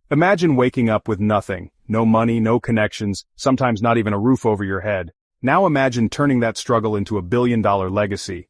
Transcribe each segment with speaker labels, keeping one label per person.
Speaker 1: Imagine waking up with nothing, no money, no connections, sometimes not even a roof over your head. Now imagine turning that struggle into a billion-dollar legacy.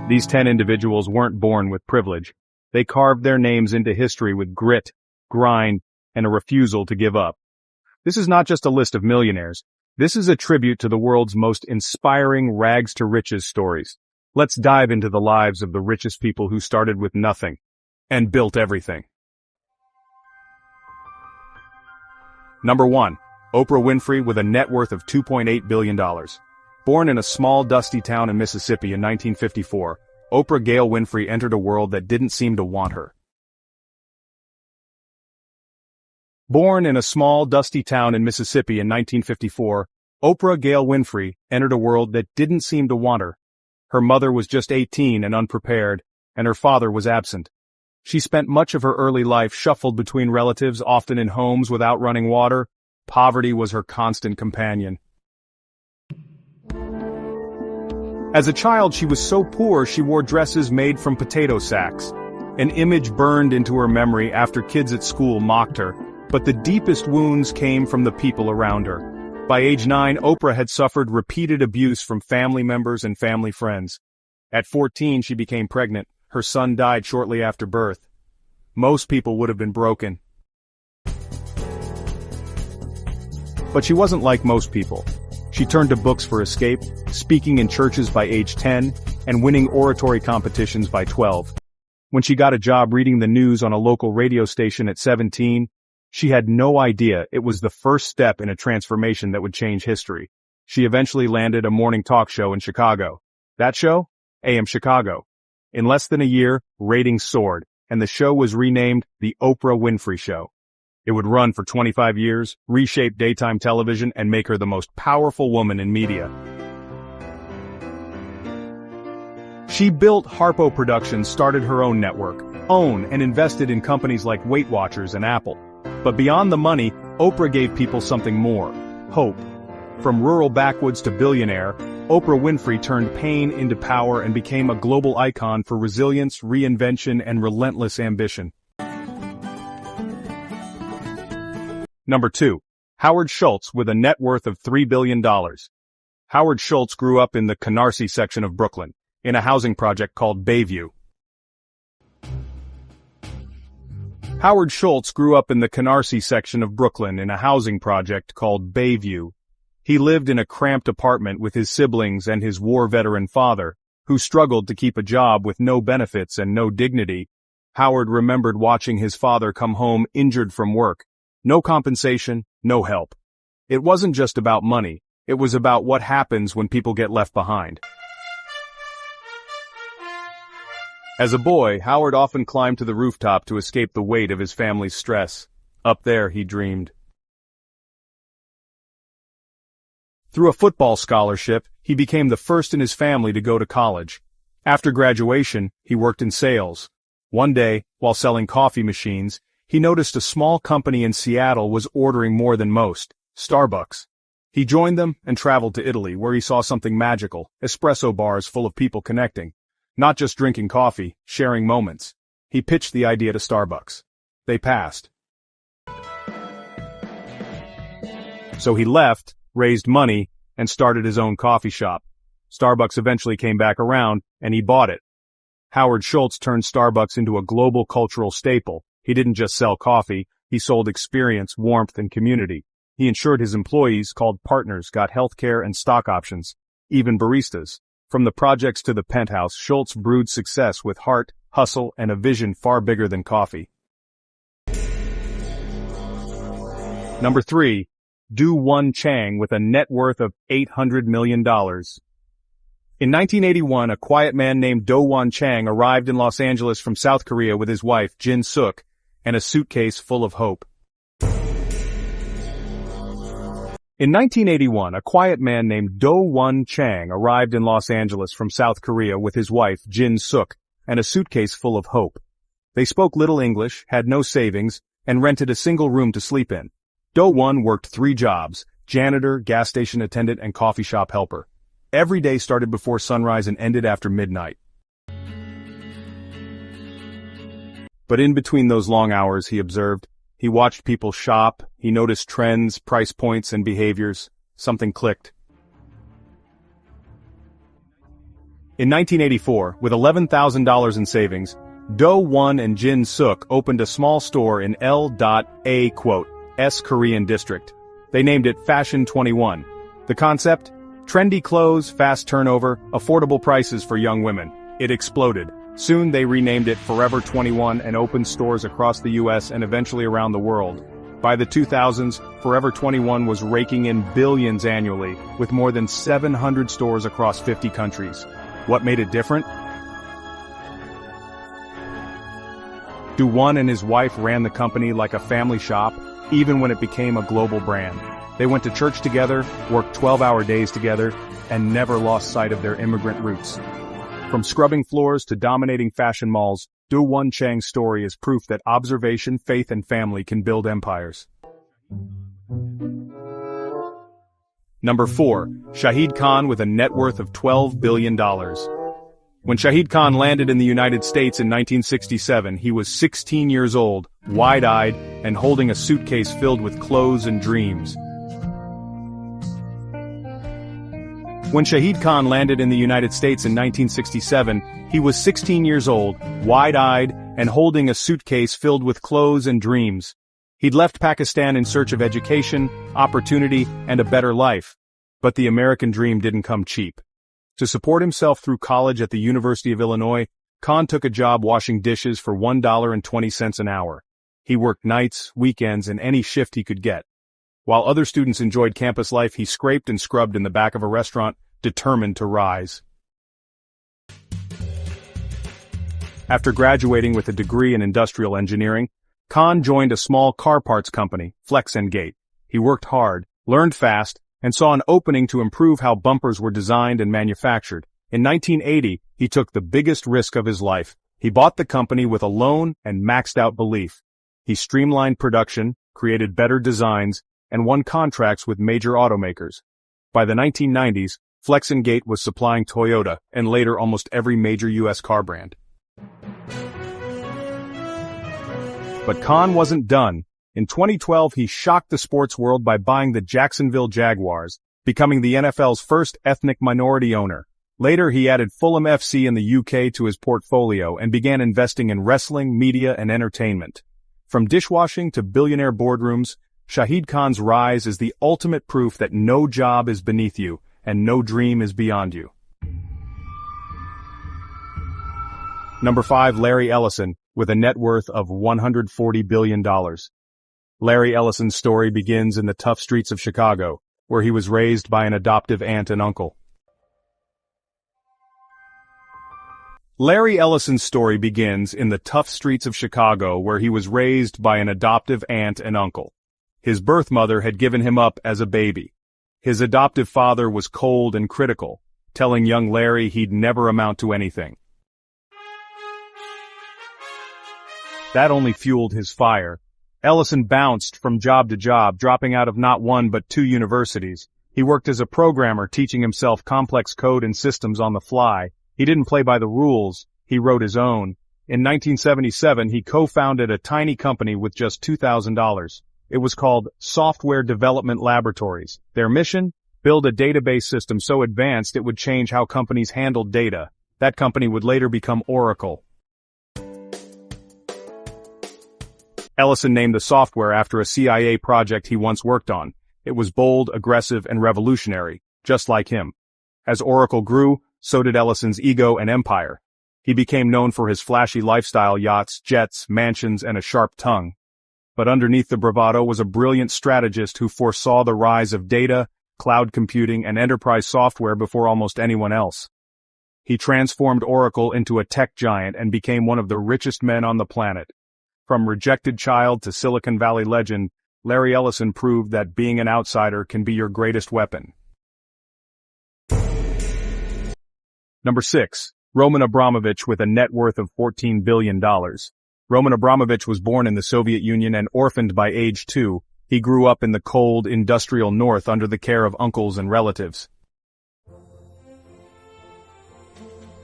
Speaker 1: These 10 individuals weren't born with privilege. They carved their names into history with grit, grind, and a refusal to give up. This is not just a list of millionaires. This is a tribute to the world's most inspiring rags-to-riches stories. Let's dive into the lives of the richest people who started with nothing and built everything. Number 1. Oprah Winfrey with a net worth of $2.8 billion. Born in a small, dusty town in Mississippi in 1954, Oprah Gail Winfrey entered a world that didn't seem to want her. Born in a small, dusty town in Mississippi in 1954, Oprah Gail Winfrey entered a world that didn't seem to want her. Her mother was just 18 and unprepared, and her father was absent. She spent much of her early life shuffled between relatives, often in homes without running water. Poverty was her constant companion. As a child, she was so poor she wore dresses made from potato sacks. An image burned into her memory after kids at school mocked her, but the deepest wounds came from the people around her. By age 9, Oprah had suffered repeated abuse from family members and family friends. At 14, she became pregnant. Her son died shortly after birth. Most people would have been broken. But she wasn't like most people. She turned to books for escape, speaking in churches by age 10, and winning oratory competitions by 12. When she got a job reading the news on a local radio station at 17, she had no idea it was the first step in a transformation that would change history. She eventually landed a morning talk show in Chicago. That show? AM Chicago. In less than a year, ratings soared, and the show was renamed The Oprah Winfrey Show. It would run for 25 years, reshape daytime television, and make her the most powerful woman in media. She built Harpo Productions, started her own network, owned and invested in companies like Weight Watchers and Apple. But beyond the money, Oprah gave people something more: hope. From rural backwoods to billionaire, Oprah Winfrey turned pain into power and became a global icon for resilience, reinvention, and relentless ambition. Number 2. Howard Schultz with a net worth of $3 billion. Howard Schultz grew up in the Canarsie section of Brooklyn, in a housing project called Bayview. Howard Schultz grew up in the Canarsie section of Brooklyn in a housing project called Bayview. He lived in a cramped apartment with his siblings and his war veteran father, who struggled to keep a job with no benefits and no dignity. Howard remembered watching his father come home injured from work. No compensation, no help. It wasn't just about money, it was about what happens when people get left behind. As a boy, Howard often climbed to the rooftop to escape the weight of his family's stress. Up there, he dreamed. Through a football scholarship, he became the first in his family to go to college. After graduation, he worked in sales. One day, while selling coffee machines, he noticed a small company in Seattle was ordering more than most: Starbucks. He joined them and traveled to Italy, where he saw something magical: espresso bars full of people connecting. Not just drinking coffee, sharing moments. He pitched the idea to Starbucks. They passed. So he left, raised money, and started his own coffee shop. Starbucks eventually came back around, and he bought it. Howard Schultz turned Starbucks into a global cultural staple. He didn't just sell coffee, he sold experience, warmth, and community. He ensured his employees, called partners, got healthcare and stock options, even baristas. From the projects to the penthouse, Schultz brewed success with heart, hustle, and a vision far bigger than coffee. Number 3. Won Chang with a net worth of $800 million. In 1981, a quiet man named Won Chang arrived in Los Angeles from South Korea with his wife, Jin Suk, and a suitcase full of hope. In 1981, a quiet man named Won Chang arrived in Los Angeles from South Korea with his wife, Jin Suk, and a suitcase full of hope. They spoke little English, had no savings, and rented a single room to sleep in. Won worked 3 jobs: janitor, gas station attendant, and coffee shop helper. Every day started before sunrise and ended after midnight. But in between those long hours, he observed, he watched people shop, he noticed trends, price points, and behaviors. Something clicked. In 1984, with $11,000 in savings, Do Won and Jin Suk opened a small store in L.A.S Korean district. They named it Fashion 21. The concept? Trendy clothes, fast turnover, affordable prices for young women. It exploded. Soon they renamed it Forever 21 and opened stores across the US and eventually around the world. By the 2000s, Forever 21 was raking in billions annually, with more than 700 stores across 50 countries. What made it different? Do Won and his wife ran the company like a family shop, even when it became a global brand. They went to church together, worked 12-hour days together, and never lost sight of their immigrant roots. From scrubbing floors to dominating fashion malls, Won Chang's story is proof that observation, faith, and family can build empires. Number 4. Shahid Khan with a net worth of $12 billion. When Shahid Khan landed in the United States in 1967, he was 16 years old, wide-eyed, and holding a suitcase filled with clothes and dreams. When Shahid Khan landed in the United States in 1967, he was 16 years old, wide-eyed, and holding a suitcase filled with clothes and dreams. He'd left Pakistan in search of education, opportunity, and a better life. But the American dream didn't come cheap. To support himself through college at the University of Illinois, Khan took a job washing dishes for $1.20 an hour. He worked nights, weekends, and any shift he could get. While other students enjoyed campus life, he scraped and scrubbed in the back of a restaurant, determined to rise. After graduating with a degree in industrial engineering, Khan joined a small car parts company, Flex & Gate. He worked hard, learned fast, and saw an opening to improve how bumpers were designed and manufactured. In 1980, he took the biggest risk of his life. He bought the company with a loan and maxed out belief. He streamlined production, created better designs, and won contracts with major automakers. By the 1990s, Flex & Gate was supplying Toyota and later almost every major U.S. car brand. But Khan wasn't done. In 2012, he shocked the sports world by buying the Jacksonville Jaguars, becoming the NFL's first ethnic minority owner. Later, he added Fulham FC in the UK to his portfolio and began investing in wrestling, media, and entertainment. From dishwashing to billionaire boardrooms, Shahid Khan's rise is the ultimate proof that no job is beneath you and no dream is beyond you. Number 5. Larry Ellison, with a net worth of $140 billion. Larry Ellison's story begins in the tough streets of Chicago, where he was raised by an adoptive aunt and uncle. Larry Ellison's story begins in the tough streets of Chicago, where he was raised by an adoptive aunt and uncle. His birth mother had given him up as a baby. His adoptive father was cold and critical, telling young Larry he'd never amount to anything. That only fueled his fire. Ellison bounced from job to job, dropping out of not one but 2 universities. He worked as a programmer, teaching himself complex code and systems on the fly. He didn't play by the rules, he wrote his own. In 1977, he co-founded a tiny company with just $2,000. It was called Software Development Laboratories. Their mission? Build a database system so advanced it would change how companies handled data. That company would later become Oracle. Ellison named the software after a CIA project he once worked on. It was bold, aggressive, and revolutionary, just like him. As Oracle grew, so did Ellison's ego and empire. He became known for his flashy lifestyle yachts, jets, mansions, and a sharp tongue. But underneath the bravado was a brilliant strategist who foresaw the rise of data, cloud computing, and enterprise software before almost anyone else. He transformed Oracle into a tech giant and became one of the richest men on the planet. From rejected child to Silicon Valley legend, Larry Ellison proved that being an outsider can be your greatest weapon. Number 6. Roman Abramovich with a net worth of $14 billion. Roman Abramovich was born in the Soviet Union and orphaned by age 2. He grew up in the cold, industrial north under the care of uncles and relatives.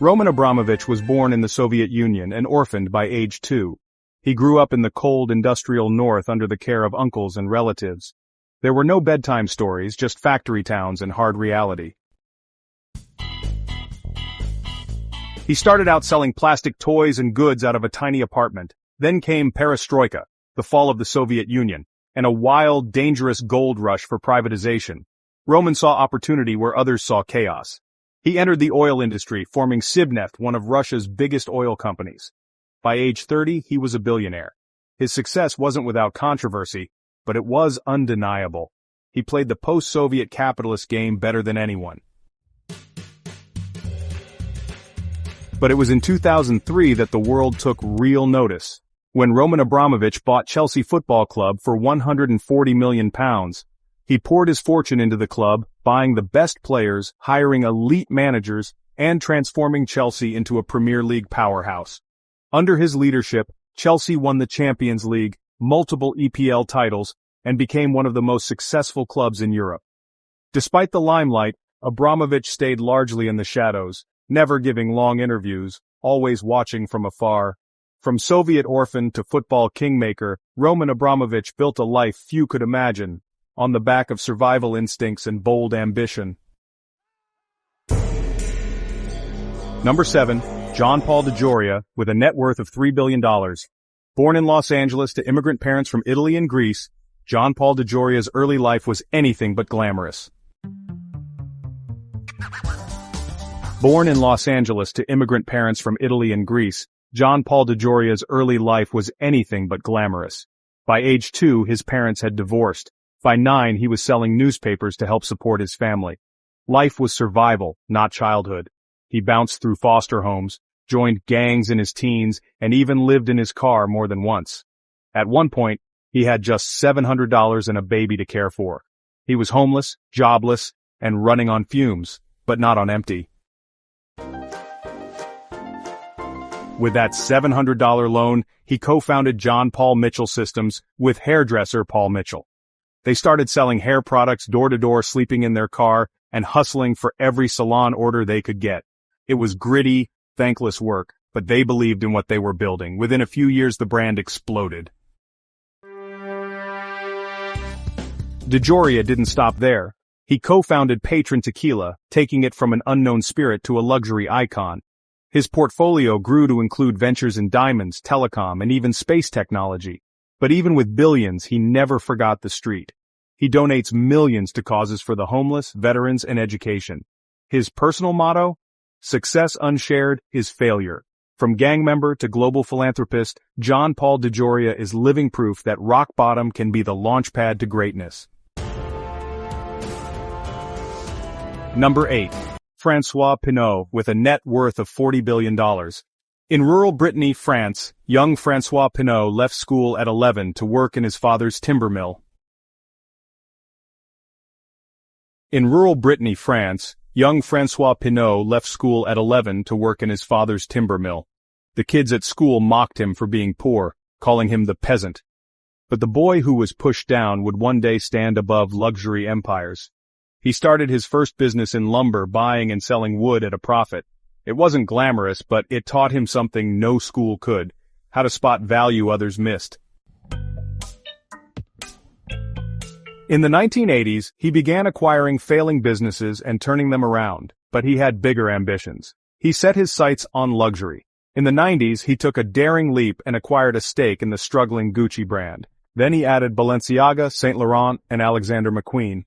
Speaker 1: Roman Abramovich was born in the Soviet Union and orphaned by age 2. He grew up in the cold industrial north under the care of uncles and relatives. There were no bedtime stories, just factory towns and hard reality. He started out selling plastic toys and goods out of a tiny apartment. Then came perestroika, the fall of the Soviet Union, and a wild, dangerous gold rush for privatization. Roman saw opportunity where others saw chaos. He entered the oil industry, forming Sibneft, one of Russia's biggest oil companies. By age 30, he was a billionaire. His success wasn't without controversy, but it was undeniable. He played the post-Soviet capitalist game better than anyone. But it was in 2003 that the world took real notice. When Roman Abramovich bought Chelsea Football Club for £140 million, he poured his fortune into the club, buying the best players, hiring elite managers, and transforming Chelsea into a Premier League powerhouse. Under his leadership, Chelsea won the Champions League, multiple EPL titles, and became one of the most successful clubs in Europe. Despite the limelight, Abramovich stayed largely in the shadows, never giving long interviews, always watching from afar. From Soviet orphan to football kingmaker, Roman Abramovich built a life few could imagine, on the back of survival instincts and bold ambition. Number 7. John Paul DeJoria, with a net worth of $3 billion. Born in Los Angeles to immigrant parents from Italy and Greece, John Paul DeJoria's early life was anything but glamorous. Born in Los Angeles to immigrant parents from Italy and Greece, John Paul DeJoria's early life was anything but glamorous. By age 2, his parents had divorced. By 9, he was selling newspapers to help support his family. Life was survival, not childhood. He bounced through foster homes, joined gangs in his teens, and even lived in his car more than once. At one point, he had just $700 and a baby to care for. He was homeless, jobless, and running on fumes, but not on empty. With that $700 loan, he co-founded John Paul Mitchell Systems with hairdresser Paul Mitchell. They started selling hair products door to door, sleeping in their car, and hustling for every salon order they could get. It was gritty, thankless work, but they believed in what they were building. Within a few years, the brand exploded. DeJoria didn't stop there. He co-founded Patron Tequila, taking it from an unknown spirit to a luxury icon. His portfolio grew to include ventures in diamonds, telecom, and even space technology. But even with billions, he never forgot the street. He donates millions to causes for the homeless, veterans, and education. His personal motto? Success unshared is failure. From gang member to global philanthropist, John Paul DeJoria is living proof that rock bottom can be the launchpad to greatness. Number 8. François Pinault, with a net worth of $40 billion. In rural Brittany, France, young François Pinault left school at 11 to work in his father's timber mill. In rural Brittany, France, young François Pinault left school at 11 to work in his father's timber mill. The kids at school mocked him for being poor, calling him the peasant. But the boy who was pushed down would one day stand above luxury empires. He started his first business in lumber, buying and selling wood at a profit. It wasn't glamorous, but it taught him something no school could: how to spot value others missed. In the 1980s, he began acquiring failing businesses and turning them around, but he had bigger ambitions. He set his sights on luxury. In the 90s, he took a daring leap and acquired a stake in the struggling Gucci brand. Then he added Balenciaga, Saint Laurent, and Alexander McQueen.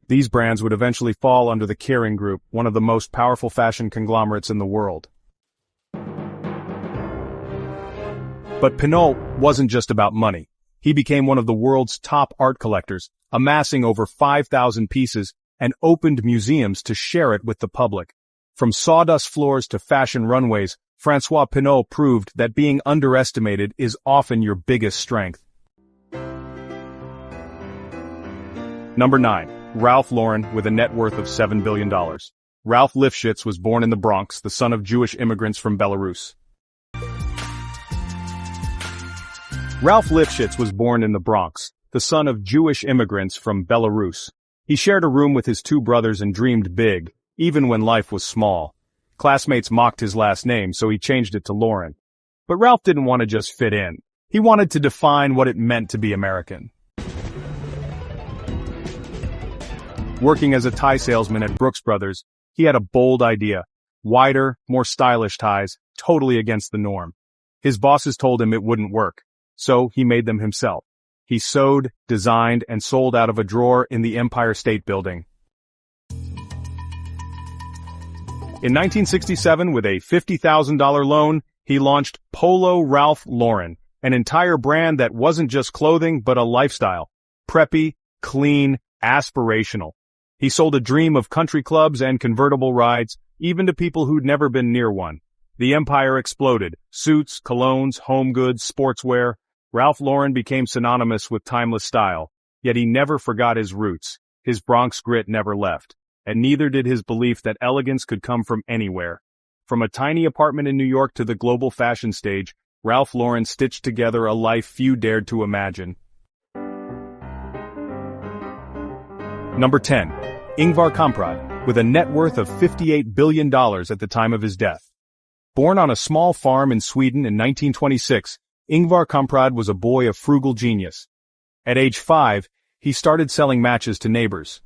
Speaker 1: These brands would eventually fall under the Kering Group, one of the most powerful fashion conglomerates in the world. But Pinault wasn't just about money. He became one of the world's top art collectors, amassing over 5,000 pieces, and opened museums to share it with the public. From sawdust floors to fashion runways, François Pinault proved that being underestimated is often your biggest strength. Number 9. Ralph Lauren, with a net worth of $7 billion. Ralph Lifshitz was born in the Bronx, the son of Jewish immigrants from Belarus. Ralph Lifshitz was born in the Bronx, the son of Jewish immigrants from Belarus. He shared a room with his two brothers and dreamed big, even when life was small. Classmates mocked his last name, so he changed it to Lauren. But Ralph didn't want to just fit in. He wanted to define what it meant to be American. Working as a tie salesman at Brooks Brothers, he had a bold idea. Wider, more stylish ties, totally against the norm. His bosses told him it wouldn't work, so he made them himself. He sewed, designed, and sold out of a drawer in the Empire State Building. In 1967, with a $50,000 loan, he launched Polo Ralph Lauren, an entire brand that wasn't just clothing but a lifestyle. Preppy, clean, aspirational. He sold a dream of country clubs and convertible rides, even to people who'd never been near one. The empire exploded. Suits, colognes, home goods, sportswear. Ralph Lauren became synonymous with timeless style, yet he never forgot his roots. His Bronx grit never left, and neither did his belief that elegance could come from anywhere. From a tiny apartment in New York to the global fashion stage, Ralph Lauren stitched together a life few dared to imagine. Number 10. Ingvar Kamprad, with a net worth of $58 billion at the time of his death. Born on a small farm in Sweden in 1926, Ingvar Kamprad was a boy of frugal genius. At age 5, he started selling matches to neighbors.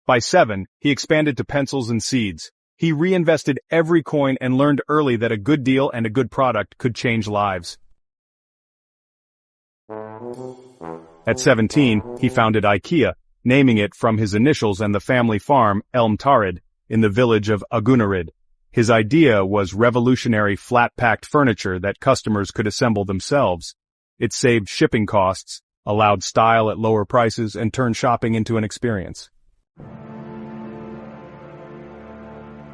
Speaker 1: By 7, he expanded to pencils and seeds. He reinvested every coin and learned early that a good deal and a good product could change lives. At 17, he founded IKEA, naming it from his initials and the family farm, Elmtaryd, in the village of Agunnaryd. His idea was revolutionary flat-packed furniture that customers could assemble themselves. It saved shipping costs, allowed style at lower prices, and turned shopping into an experience.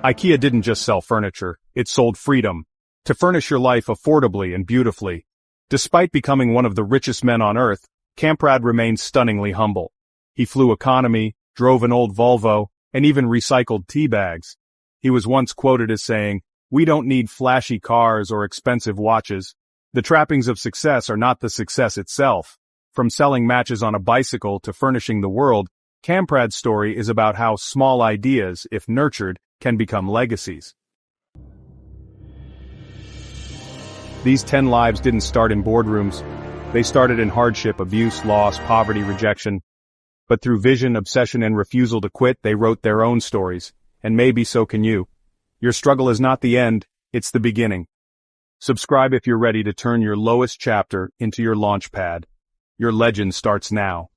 Speaker 1: IKEA didn't just sell furniture, it sold freedom, to furnish your life affordably and beautifully. Despite becoming one of the richest men on earth, Kamprad remained stunningly humble. He flew economy, drove an old Volvo, and even recycled tea bags. He was once quoted as saying, "We don't need flashy cars or expensive watches. The trappings of success are not the success itself." From selling matches on a bicycle to furnishing the world, Kamprad's story is about how small ideas, if nurtured, can become legacies. These 10 lives didn't start in boardrooms. They started in hardship, abuse, loss, poverty, rejection. But through vision, obsession, and refusal to quit, they wrote their own stories. And maybe so can you. Your struggle is not the end, it's the beginning. Subscribe if you're ready to turn your lowest chapter into your launch pad. Your legend starts now.